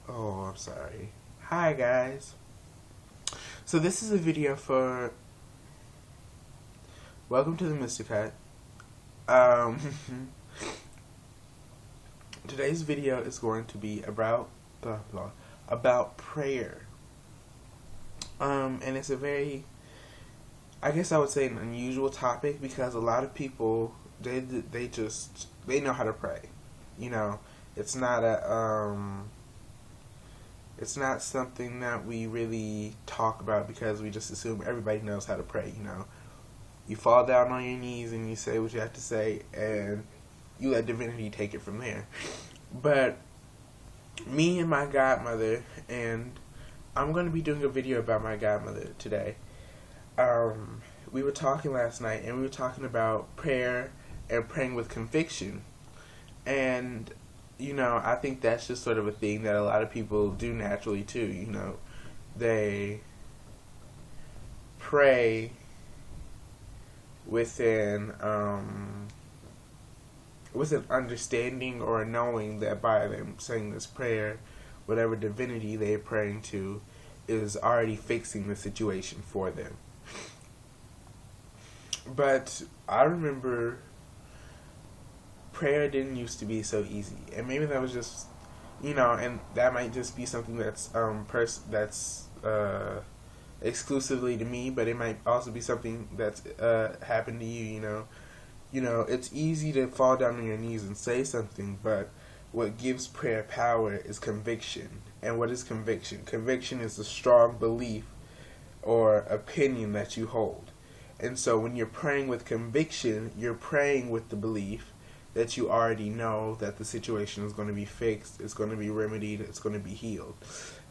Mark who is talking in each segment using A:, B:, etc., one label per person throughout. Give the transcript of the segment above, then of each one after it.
A: Oh, I'm sorry. Hi, guys. So this is a video for welcome to the Mr. Cut. Um, today's video is going to be about about prayer. And it's a very, I guess I would say, an unusual topic because a lot of people they know how to pray. You know, it's not a it's not something that we really talk about because we just assume everybody knows how to pray. You know, you fall down on your knees and you say what you have to say, and you let divinity take it from there. But me and my godmother, and I'm going to be doing a video about my godmother today. We were talking last night, and we were talking about prayer and praying with conviction. And, you know, I think that's just sort of a thing that a lot of people do naturally, too. You know, they pray with an understanding or a knowing that by them saying this prayer, whatever divinity they're praying to is already fixing the situation for them. But I remember prayer didn't used to be so easy, and maybe that was just, you know, and that might just be something that's exclusively to me, but it might also be something that's happened to you. You know, it's easy to fall down on your knees and say something, but what gives prayer power is conviction. And what is conviction? Conviction is a strong belief or opinion that you hold. And so when you're praying with conviction, you're praying with the belief that you already know that the situation is going to be fixed, it's going to be remedied, it's going to be healed.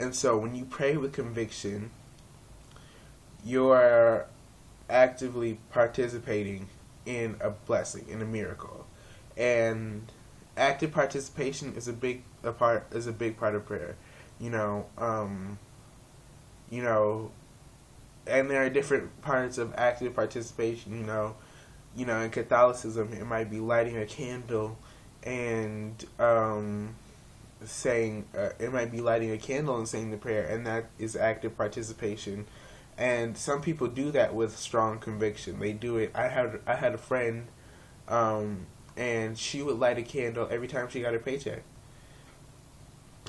A: And so when you pray with conviction, you're actively participating in a blessing, in a miracle. And active participation is a big part of prayer. You know, and there are different parts of active participation. You know, in Catholicism, it might be lighting a candle and saying the prayer, and that is active participation. And some people do that with strong conviction. They do it. I had a friend, and she would light a candle every time she got her paycheck.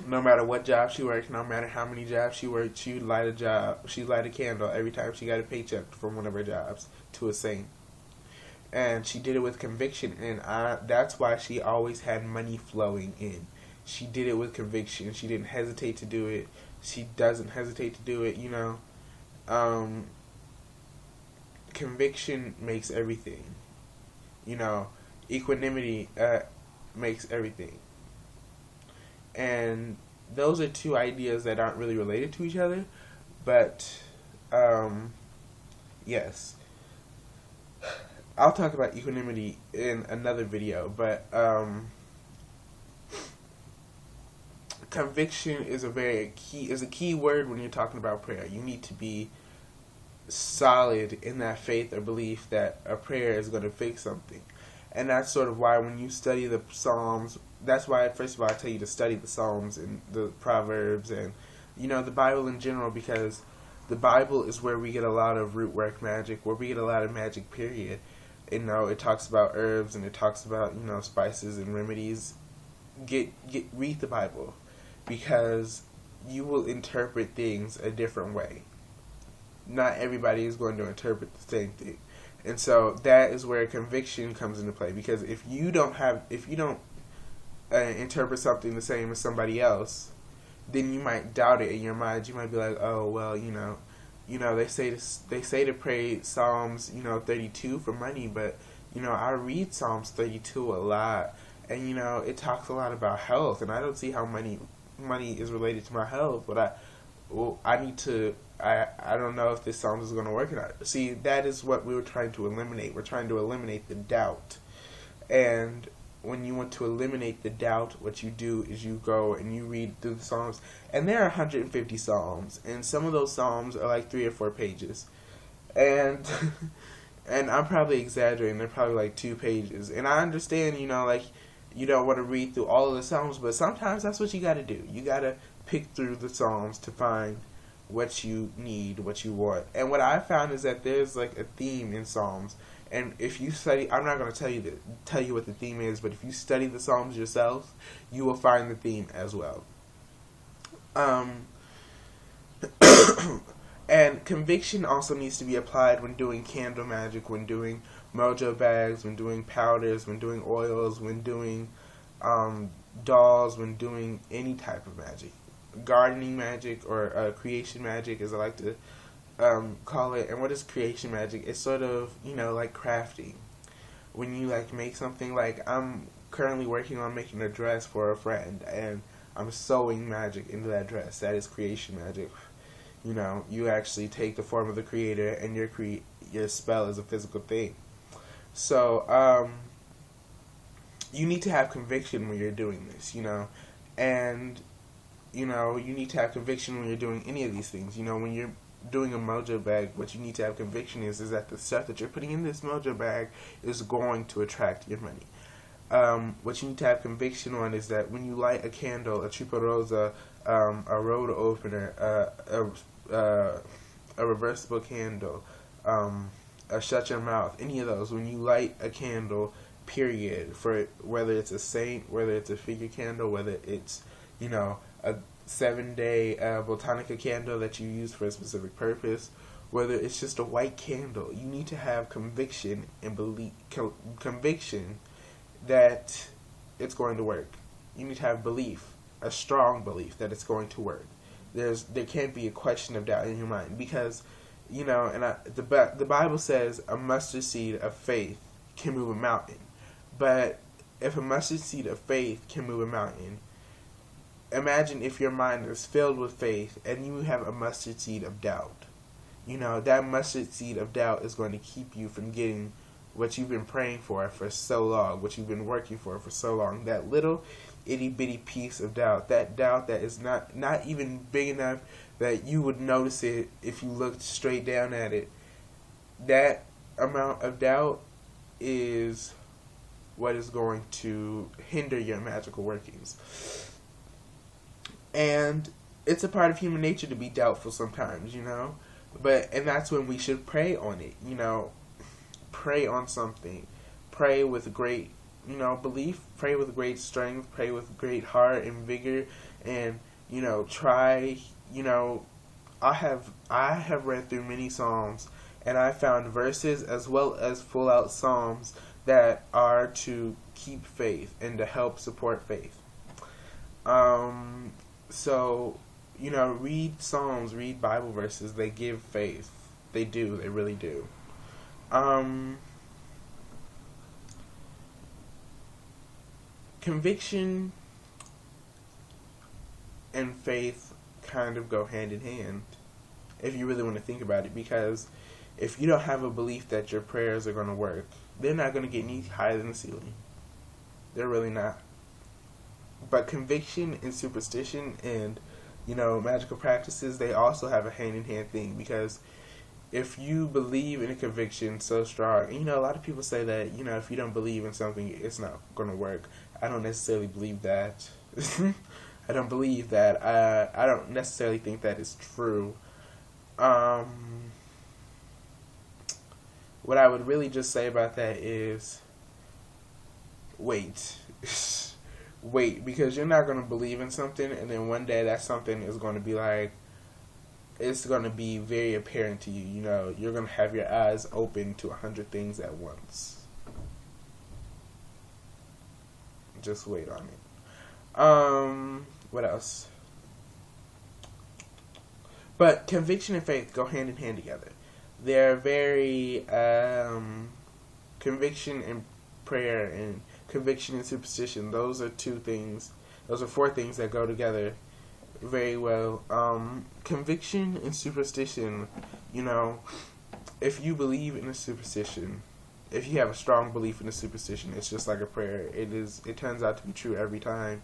A: No matter what job she worked, no matter how many jobs she worked, she'd light a candle every time she got a paycheck from one of her jobs to a saint. And she did it with conviction, and that's why she always had money flowing in. She did it with conviction. She didn't hesitate to do it. She doesn't hesitate to do it, you know. Conviction makes everything. You know, equanimity makes everything. And those are two ideas that aren't really related to each other, but yes. I'll talk about equanimity in another video, but conviction is a key word when you're talking about prayer. You need to be solid in that faith or belief that a prayer is going to fix something. And that's sort of why when you study the Psalms, that's why first of all I tell you to study the Psalms and the Proverbs and, you know, the Bible in general, because the Bible is where we get a lot of root work magic, where we get a lot of magic, period. You know, it talks about herbs and it talks about, you know, spices and remedies. Read the Bible, because you will interpret things a different way. Not everybody is going to interpret the same thing. And so that is where conviction comes into play, because if you don't interpret something the same as somebody else, then you might doubt it in your mind. You might be like, oh, well, you know, they say to pray Psalms, 32 for money, but, I read Psalms 32 a lot, and, it talks a lot about health, and I don't see how money is related to my health, but I don't know if this Psalm is going to work or not. See, that is what we were trying to eliminate. We're trying to eliminate the doubt. And when you want to eliminate the doubt, what you do is you go and you read through the Psalms. And there are 150 Psalms. And some of those Psalms are like 3 or 4 pages. And and I'm probably exaggerating. They're probably like 2 pages. And I understand, you don't want to read through all of the Psalms, but sometimes that's what you got to do. You got to pick through the Psalms to find what you need, what you want. And what I found is that there's like a theme in Psalms. And if you study, I'm not going to tell you what the theme is, but if you study the Psalms yourself, you will find the theme as well. And conviction also needs to be applied when doing candle magic, when doing mojo bags, when doing powders, when doing oils, when doing dolls, when doing any type of magic. Gardening magic, or creation magic, as I like to call it. And what is creation magic? It's sort of, like crafting. When you like make something, like I'm currently working on making a dress for a friend, and I'm sewing magic into that dress. That is creation magic. You actually take the form of the creator, and your spell is a physical thing. So, you need to have conviction when you're doing this, and, you need to have conviction when you're doing any of these things. When you're doing a mojo bag, what you need to have conviction is that the stuff that you're putting in this mojo bag is going to attract your money. What you need to have conviction on is that when you light a candle, a tripa rosa, a road opener, a reversible candle, a shut your mouth, any of those, when you light a candle, period, for whether it's a saint, whether it's a figure candle, whether it's, a 7-day botanica candle that you use for a specific purpose, whether it's just a white candle, you need to have conviction and belief, conviction that it's going to work. You need to have belief, a strong belief that it's going to work. There can't be a question of doubt in your mind, because, the Bible says a mustard seed of faith can move a mountain. But if a mustard seed of faith can move a mountain, imagine if your mind is filled with faith and you have a mustard seed of doubt. That mustard seed of doubt is going to keep you from getting what you've been praying for so long, what you've been working for so long. That little itty bitty piece of doubt, that doubt that is not even big enough that you would notice it if you looked straight down at it. That amount of doubt is what is going to hinder your magical workings. And it's a part of human nature to be doubtful sometimes, and that's when we should pray on it, pray on something, pray with great, belief, pray with great strength, pray with great heart and vigor, and, try, I have read through many Psalms, and I found verses as well as full out Psalms that are to keep faith and to help support faith. So, read Psalms, read Bible verses. They give faith. They do. They really do. Conviction and faith kind of go hand in hand, if you really want to think about it, because if you don't have a belief that your prayers are going to work, they're not going to get any higher than the ceiling. They're really not. But conviction and superstition and, magical practices, they also have a hand-in-hand thing, because if you believe in a conviction so strong, and, a lot of people say that, if you don't believe in something, it's not going to work. I don't necessarily believe that. I don't believe that. I don't necessarily think that is true. What I would really just say about that is, wait. Wait, because you're not going to believe in something, and then one day that something is going to be like, it's going to be very apparent to you. You're going to have your eyes open to 100 things at once. Just wait on it. What else? But conviction and faith go hand in hand together. They're very, conviction and prayer and conviction and superstition, those are four things that go together very well. Conviction and superstition, if you believe in a superstition, if you have a strong belief in a superstition, it's just like a prayer. It turns out to be true every time.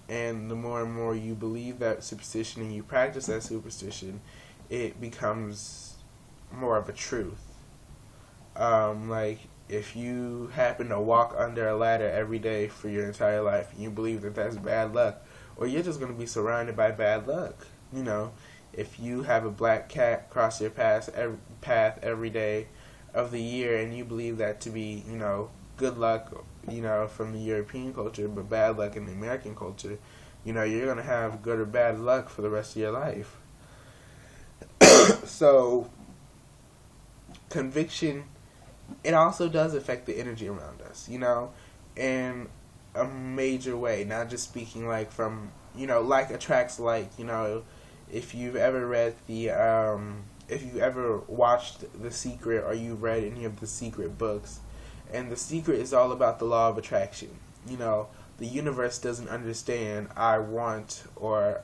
A: And the more and more you believe that superstition and you practice that superstition, it becomes more of a truth. Like, if you happen to walk under a ladder every day for your entire life and you believe that that's bad luck, or you're just going to be surrounded by bad luck. You know, if you have a black cat cross your path every day of the year, and you believe that to be, you know, good luck, you know, from the European culture, but bad luck in the American culture, you know, you're going to have good or bad luck for the rest of your life. So, conviction, it also does affect the energy around us, you know, in a major way, not just speaking like from, you know, like attracts like, you know, if you've ever read the, if you've ever watched The Secret, or you've read any of the Secret books, and The Secret is all about the law of attraction. You know, the universe doesn't understand I want, or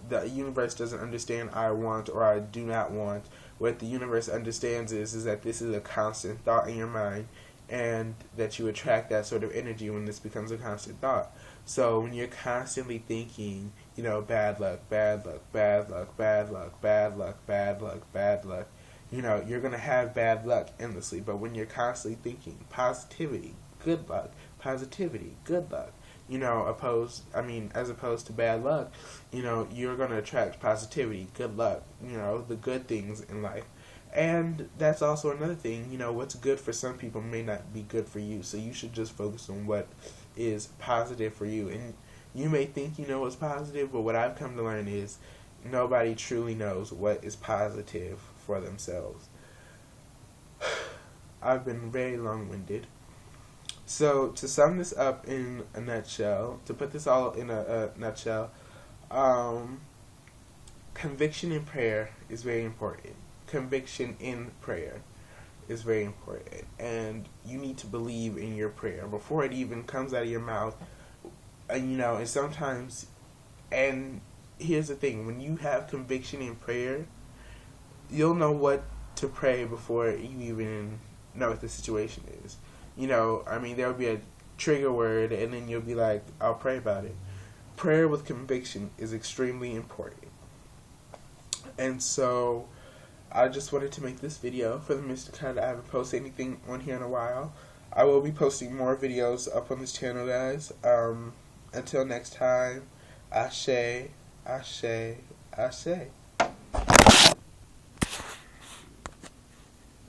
A: the universe doesn't understand I want or I do not want. What the universe understands is that this is a constant thought in your mind, and that you attract that sort of energy when this becomes a constant thought. So when you're constantly thinking, you know, bad luck, bad luck, bad luck, bad luck, bad luck, bad luck, bad luck, you know, you're going to have bad luck endlessly. But when you're constantly thinking positivity, good luck, positivity, good luck, you know, as opposed to bad luck, you know, you're going to attract positivity, good luck, you know, the good things in life. And that's also another thing, you know, what's good for some people may not be good for you. So you should just focus on what is positive for you. And you may think you know what's positive, but what I've come to learn is nobody truly knows what is positive for themselves. I've been very long-winded. So to sum this up in a nutshell, to put this all in a nutshell, conviction in prayer is very important. Conviction in prayer is very important, and you need to believe in your prayer before it even comes out of your mouth. And you know, and sometimes, and here's the thing, when you have conviction in prayer, you'll know what to pray before you even know what the situation is. You know, I mean, there'll be a trigger word, and then you'll be like, I'll pray about it. Prayer with conviction is extremely important. And so, I just wanted to make this video for the Mr. Cut. I haven't posted anything on here in a while. I will be posting more videos up on this channel, guys. Until next time, ashe, ashe, ashe.